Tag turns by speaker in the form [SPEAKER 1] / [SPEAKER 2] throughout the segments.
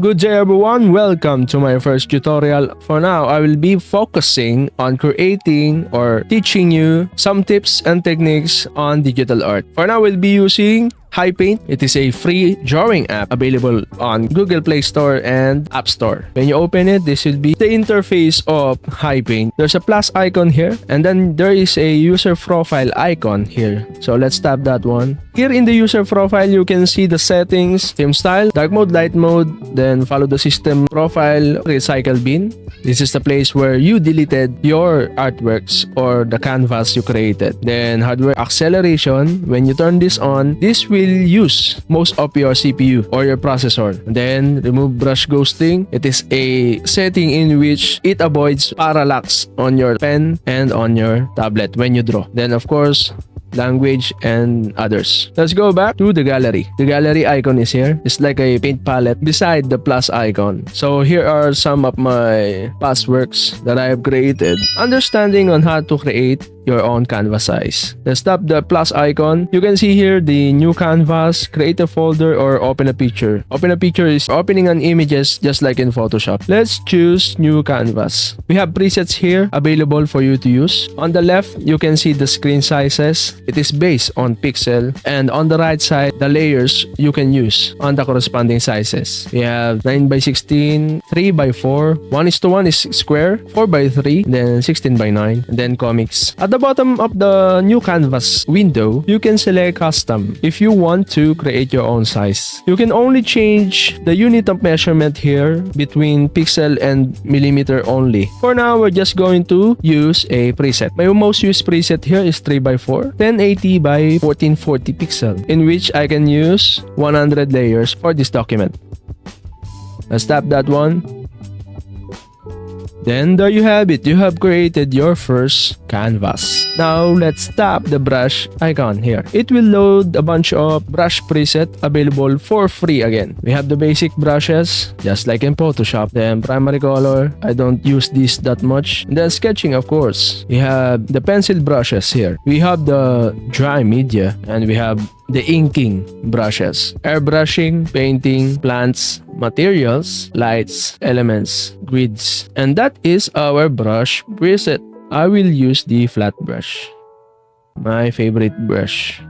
[SPEAKER 1] Good day everyone, welcome to my first tutorial. For now, I will be focusing on creating or teaching you some tips and techniques on digital art. For now, we'll be using HiPaint. It is a free drawing app available on Google Play Store and App Store. When you open it, this will be the interface of HiPaint. There's a plus icon here, and then there is a user profile icon here. So let's tap that one. Here in the user profile, you can see the settings, theme style, dark mode, light mode, then follow the system profile, recycle bin. This is the place where you deleted your artworks or the canvas you created. Then hardware acceleration, when you turn this on, this will use most of your CPU or your processor. Then remove brush ghosting. It is a setting in which it avoids parallax on your pen and on your tablet when you draw. Then of course, language and others. Let's go back to the gallery. The gallery icon is here. It's like a paint palette beside the plus icon. So here are some of my past works that I have created. Understanding on how to create your own canvas size. Let's tap the plus icon. You can see here the new canvas, create a folder, or open a picture. Open a picture is opening an images just like in Photoshop. Let's choose new canvas. We have presets here available for you to use. On the left, you can see the screen sizes. It is based on pixel, and on the right side, the layers you can use on the corresponding sizes. We have 9x16, 3x4, 1:1 is square, 4x3, then 16x9, and then comics. At the bottom of the new canvas window, you can select custom if you want to create your own size. You can only change the unit of measurement here between pixel and millimeter only. For now, we're just going to use a preset. My most used preset here is 3x4, 1080 by 1440 pixel, in which I can use 100 layers for this document. Let's tap that one. Then there you have it. You have created your first canvas. Now let's tap the brush icon here. It will load a bunch of brush preset available for free again. We have the basic brushes, just like in Photoshop. Then primary color, I don't use this that much. And then sketching, of course. We have the pencil brushes here. We have the dry media, and we have the inking brushes, airbrushing, painting, plants, materials, lights, elements, grids. And that is our brush preset. I will use the flat brush, my favorite brush.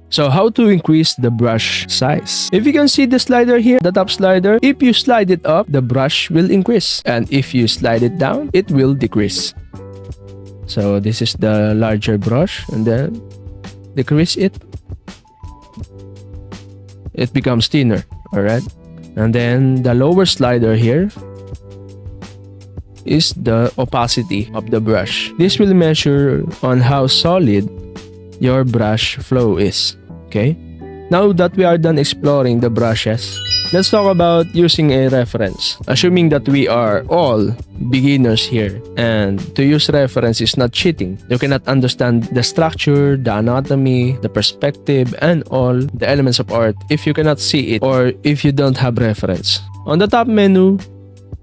[SPEAKER 1] So how to increase the brush size? If you can see the slider here, the top slider, if you slide it up, the brush will increase. And if you slide it down, it will decrease. So this is the larger brush, and then decrease it. It becomes thinner, alright? And then the lower slider here is the opacity of the brush. This will measure on how solid your brush flow is, okay? Now that we are done exploring the brushes, let's talk about using a reference. Assuming that we are all beginners here, and to use reference is not cheating. You cannot understand the structure, the anatomy, the perspective, and all the elements of art if you cannot see it or if you don't have reference. On the top menu,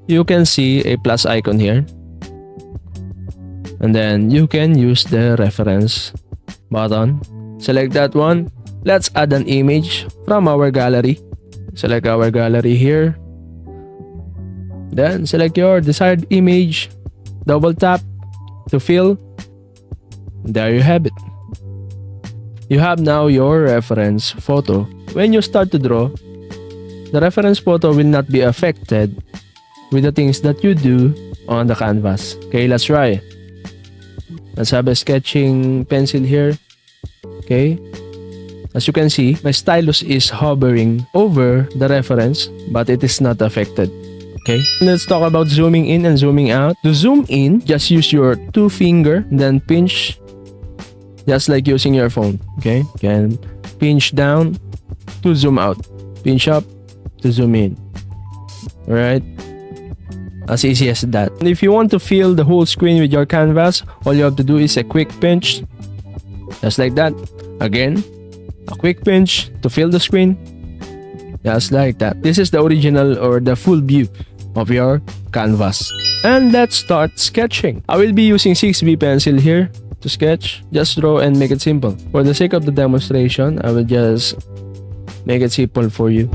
[SPEAKER 1] you can see a plus icon here. And then you can use the reference button. Select that one. Let's add an image from our gallery. Select our gallery here. Then select your desired image. Double tap to fill. There you have it. You have now your reference photo. When you start to draw, the reference photo will not be affected with the things that you do on the canvas. Okay, let's try. Let's have a sketching pencil here. Okay. As you can see, my stylus is hovering over the reference, but it is not affected. Okay, let's talk about zooming in and zooming out. To zoom in, just use your two finger, then pinch, just like using your phone. Okay, you can pinch down to zoom out, pinch up to zoom in. Alright, as easy as that. And if you want to fill the whole screen with your canvas, all you have to do is a quick pinch, just like that. Again, a quick pinch to fill the screen, just like that. This is the original or the full view of your canvas. And let's start sketching. I will be using 6B pencil here to sketch. Just draw and make it simple. For the sake of the demonstration, I will just make it simple for you.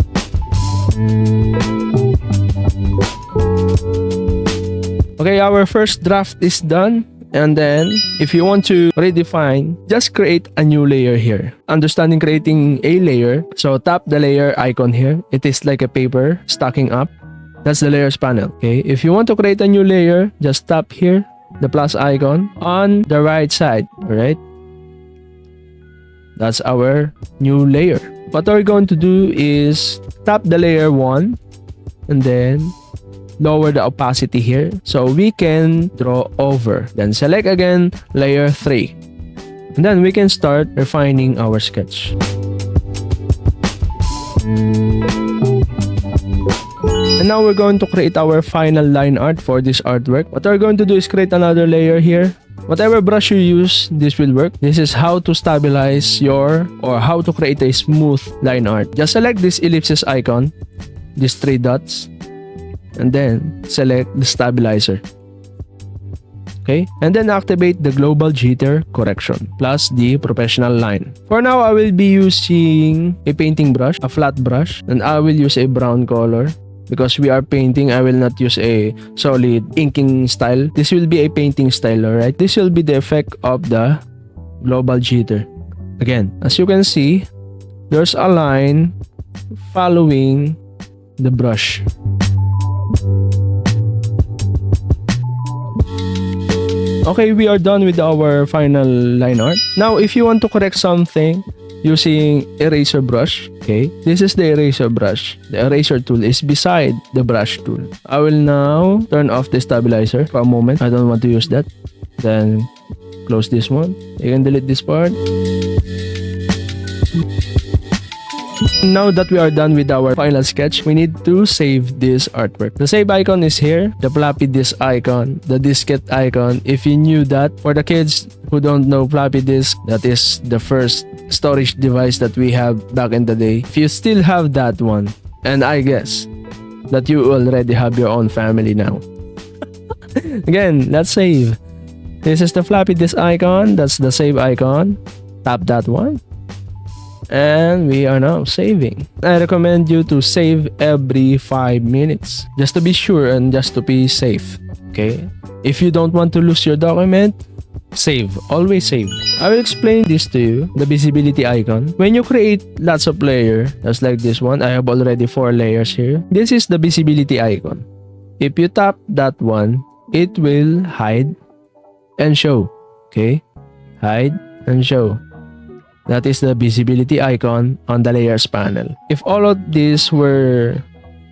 [SPEAKER 1] Okay, our first draft is done. And then, if you want to redefine, just create a new layer here. Understanding creating a layer. So tap the layer icon here. It is like a paper stacking up. That's the layers panel. Okay, if you want to create a new layer, just tap here, the plus icon on the right side. Alright, that's our new layer. What we're going to do is tap the layer 1 and then lower the opacity here so we can draw over. Then select again layer 3. And then we can start refining our sketch. And now we're going to create our final line art for this artwork. What we're going to do is create another layer here. Whatever brush you use, this will work. This is how to stabilize or how to create a smooth line art. Just select this ellipsis icon, these 3 dots, and then select the stabilizer. Okay, and then activate the global jitter correction plus the professional line. For now, I will be using a painting brush, a flat brush, and I will use a brown color. Because we are painting, I will not use a solid inking style. This will be a painting style, alright? This will be the effect of the global jitter. Again, as you can see, there's a line following the brush. Okay, we are done with our final line art. Now, if you want to correct something using eraser brush, okay, this is the eraser brush. The eraser tool is beside the brush tool. I will now turn off the stabilizer for a moment. I don't want to use that. Then close this one. You can delete this part. Now that we are done with our final sketch, we need to save this artwork. The save icon is here, the floppy disk icon, the diskette icon. If you knew that, for the kids who don't know floppy disk, that is the first storage device that we have back in the day. If you still have that one, and I guess that you already have your own family now. Again, let's save. This is the floppy disk icon, that's the save icon. Tap that one. And we are now saving. I recommend you to save every 5 minutes just to be sure and just to be safe. Okay, if you don't want to lose your document, save, always save. I will explain this to you. The visibility icon, when you create lots of layers, just like this one, I have already 4 layers here. This is the visibility icon. If you tap that one, it will hide and show. Okay, hide and show. That is the visibility icon on the layers panel. If all of these were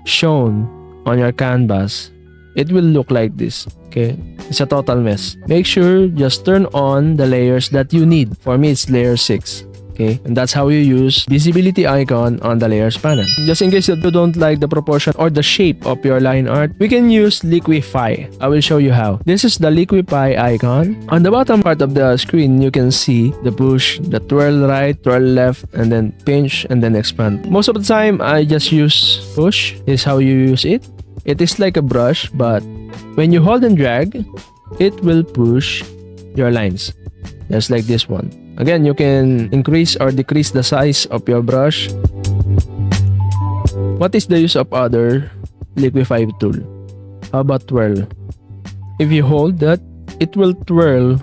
[SPEAKER 1] shown on your canvas, it will look like this. Okay, it's a total mess. Make sure just turn on the layers that you need. For me, it's layer 6. Okay, and that's how you use visibility icon on the layers panel. Just in case that you don't like the proportion or the shape of your line art, we can use Liquify. I will show you how. This is the Liquify icon. On the bottom part of the screen, you can see the push, the twirl right, twirl left, and then pinch and then expand. Most of the time, I just use push. This is how you use it. It is like a brush, but when you hold and drag, it will push your lines. Just like this one. Again, you can increase or decrease the size of your brush. What is the use of other Liquify tool? How about twirl? If you hold that, it will twirl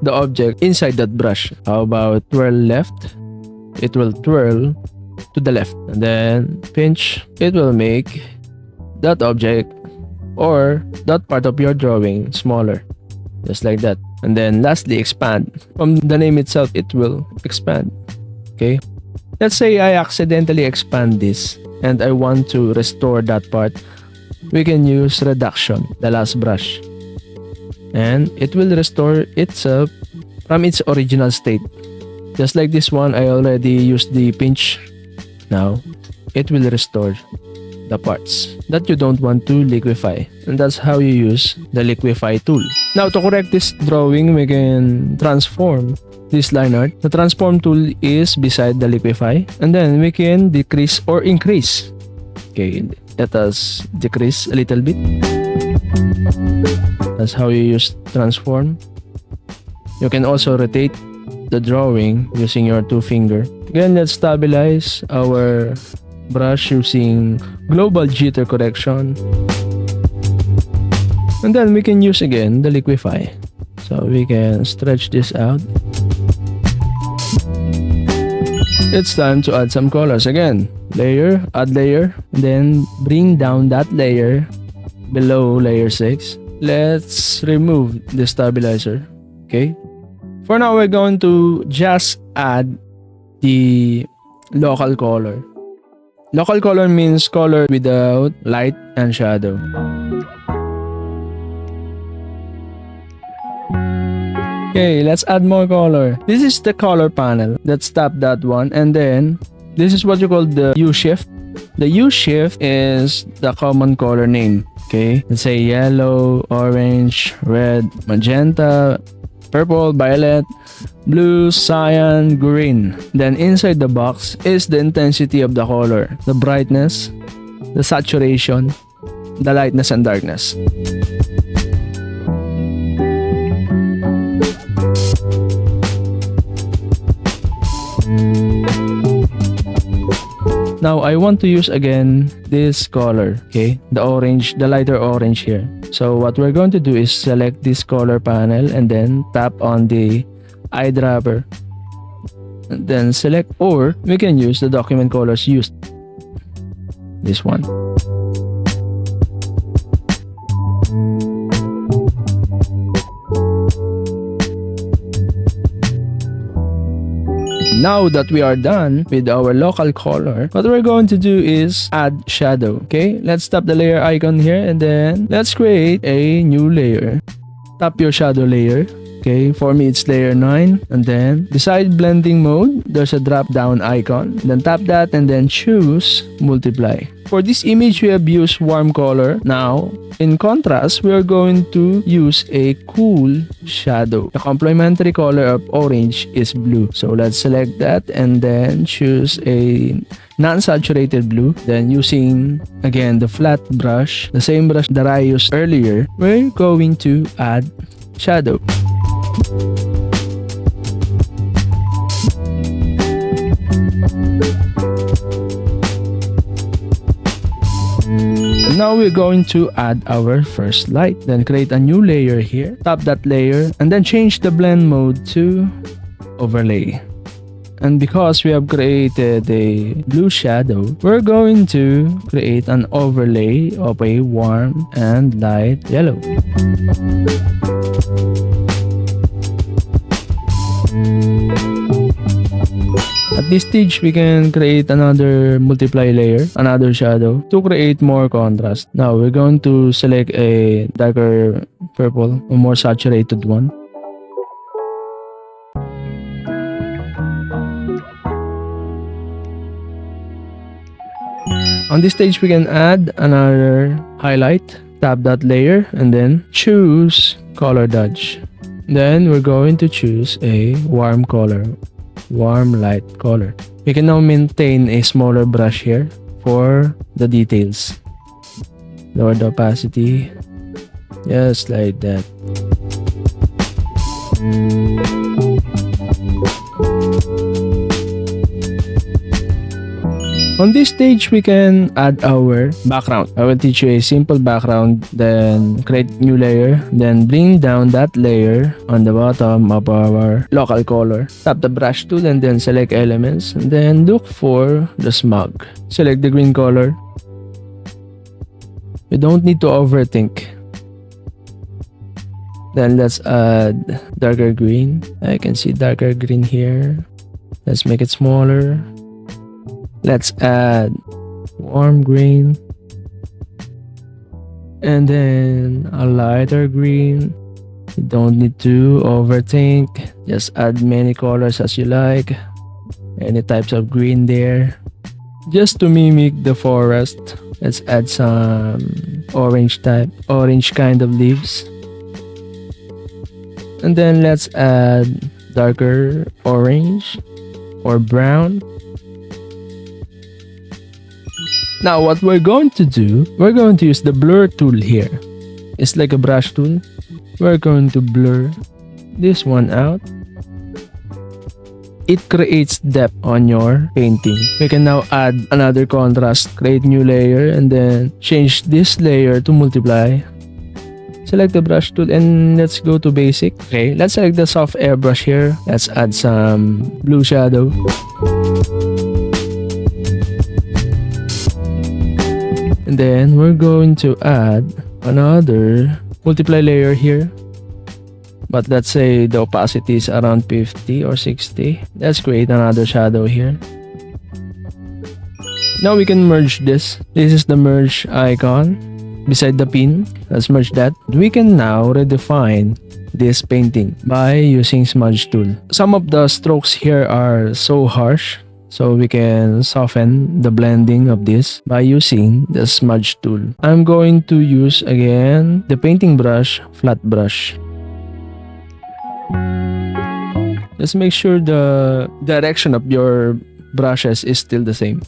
[SPEAKER 1] the object inside that brush. How about twirl left? It will twirl to the left. And then pinch, it will make that object or that part of your drawing smaller. Just like that. And then lastly, expand. From the name itself, it will expand. Okay. Let's say I accidentally expand this and I want to restore that part. We can use reduction, the last brush. And it will restore itself from its original state. Just like this one, I already used the pinch. Now, it will restore the parts that you don't want to liquify, and that's how you use the Liquify tool. Now, to correct this drawing, we can transform this line art. The transform tool is beside the Liquify, and then we can decrease or increase. Okay, let us decrease a little bit. That's how you use transform. You can also rotate the drawing using your 2 finger. Again, let's stabilize our brush using global jitter correction. And then we can use again the Liquify. So we can stretch this out. It's time to add some colors again. Layer, add layer, then bring down that layer below layer 6. Let's remove the stabilizer. Okay. For now, we're going to just add the local color. Local color means color without light and shadow. Okay, let's add more color. This is the color panel. Let's tap that one, and then this is what you call the U shift. The U shift is the common color name. Okay, let's say yellow, orange, red, magenta, purple, violet, blue, cyan, green. Then inside the box is the intensity of the color, the brightness, the saturation, the lightness and darkness. Now I want to use again this color, okay, the orange, the lighter orange here. So what we're going to do is select this color panel and then tap on the eyedropper, and then select, or we can use the document colors used, this one. Now that we are done with our local color, what we're going to do is add shadow. Okay, let's tap the layer icon here, and then let's create a new layer. Tap your shadow layer. Okay, for me it's layer 9, and then beside blending mode, there's a drop down icon. Then tap that and then choose multiply. For this image, we have used warm color. Now, in contrast, we are going to use a cool shadow. The complementary color of orange is blue. So let's select that and then choose a non-saturated blue. Then using, again, the flat brush, the same brush that I used earlier, we're going to add shadow. Now we're going to add our first light. Then create a new layer here. Tap that layer and then change the blend mode to overlay. And because we have created a blue shadow, we're going to create an overlay of a warm and light yellow. At this stage, we can create another multiply layer, another shadow, to create more contrast. Now, we're going to select a darker purple, a more saturated one. On this stage, we can add another highlight. Tap that layer and then choose color dodge. Then we're going to choose a warm color, warm light color. We can now maintain a smaller brush here for the details. Lower the opacity, just like that. On this stage, we can add our background. I will teach you a simple background, then create new layer, then bring down that layer on the bottom of our local color. Tap the brush tool and then select elements, and then look for the smudge. Select the green color. You don't need to overthink. Then let's add darker green. I can see darker green here. Let's make it smaller. Let's add warm green, and then a lighter green. You don't need to overthink. Just add many colors as you like. Any types of green there. Just to mimic the forest, let's add some orange kind of leaves. And then let's add darker orange or brown. Now what we're going to do, we're going to use the blur tool here. It's like a brush tool. We're going to blur this one out. it creates depth on your painting. We can now add another contrast, create new layer, and then change this layer to multiply. Select the brush tool and let's go to basic. Okay, let's select the soft airbrush here. Let's add some blue shadow. And then we're going to add another multiply layer here. But let's say the opacity is around 50 or 60. Let's create another shadow here. Now we can merge this. This is the merge icon beside the pin. Let's merge that. We can now redefine this painting by using Smudge tool. Some of the strokes here are so harsh, so we can soften the blending of this by using the Smudge tool. I'm going to use again the painting brush, flat brush. Just make sure the direction of your brushes is still the same.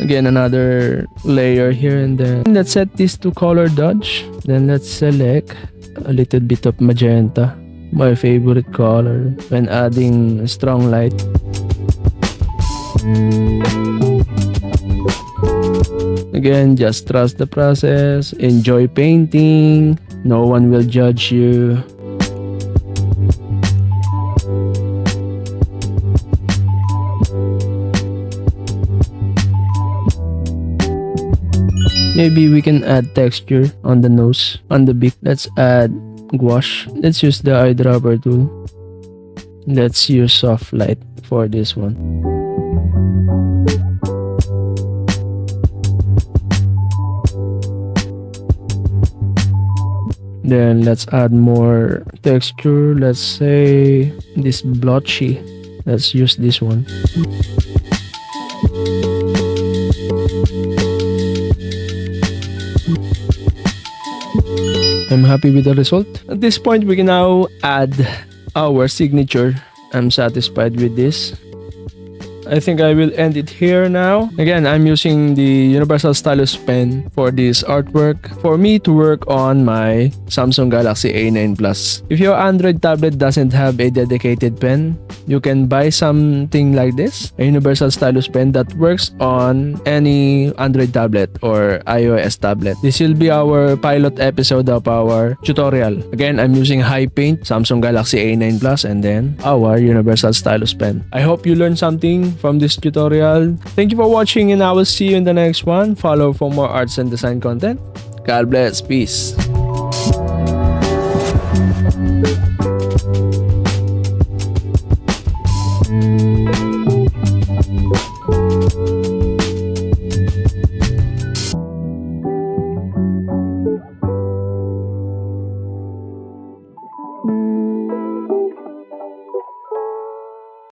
[SPEAKER 1] Again, another layer here, and then let's set this to color dodge. Then let's select a little bit of magenta, my favorite color when adding strong light. Again, just trust the process, enjoy painting, no one will judge you. Maybe we can add texture on the nose, on the beak. Let's add gouache. Let's use the eyedropper tool. Let's use soft light for this one. Then let's add more texture. Let's say this blotchy. Let's use this one. I'm happy with the result. At this point, we can now add our signature. I'm satisfied with this. I think I will end it here now. Again, I'm using the Universal Stylus pen for this artwork for me to work on my Samsung Galaxy A9 Plus. If your Android tablet doesn't have a dedicated pen, you can buy something like this, a Universal Stylus pen that works on any Android tablet or iOS tablet. This will be our pilot episode of our tutorial. Again, I'm using HiPaint, Samsung Galaxy A9 Plus, and then our Universal Stylus pen. I hope you learned something from this tutorial. Thank you for watching, and I will see you in the next one. Follow for more arts and design content. God bless. Peace.